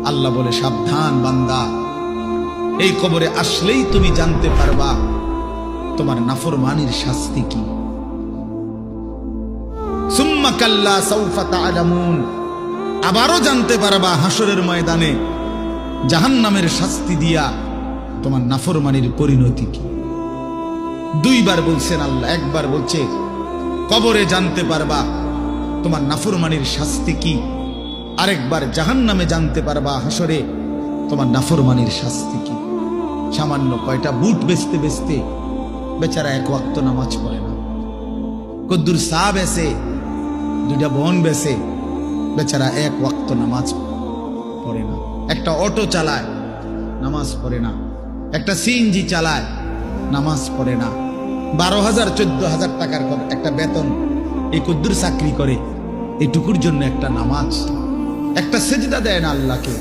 আল্লাহ বলে, সাবধান বান্দা, এই কবরে আসলেই তুমি জানতে পারবা তোমার নাফরমানির শাস্তি কি। সুম্মা কাল্লা সাউফা তা'লামুন, আবারও জানতে পারবা হাসরের ময়দানে জাহান্নামের শাস্তি দিয়া তোমার নাফরমানির পরিণতি কি। দুইবার বলছেন আল্লাহ, একবার বলছে কবরে জানতে পারবা তোমার নাফরমানির শাস্তি কি, আরেকবার জাহান্নামে জানতে পারবা হাসরে তোমার নাফরমানির শাস্তি কি। সামান্য কয়টা বুট বেচতে বেচতে বেচারা এক ওয়াক্ত নামাজ পড়ে না, কদ্দুর চা বেচে, দুইটা বন বেচে, বেচারা এক ওয়াক্ত নামাজ পড়ে না। একটা অটো চালায়, নামাজ পড়ে না। একটা সিএনজি চালায়, নামাজ পড়ে না। 12,000 14,000 টাকার একটা বেতন, এই কদ্দুর চাকরি করে, এটুকুর জন্য একটা নামাজ, একটা সেজদা দেয় না আল্লাহকে।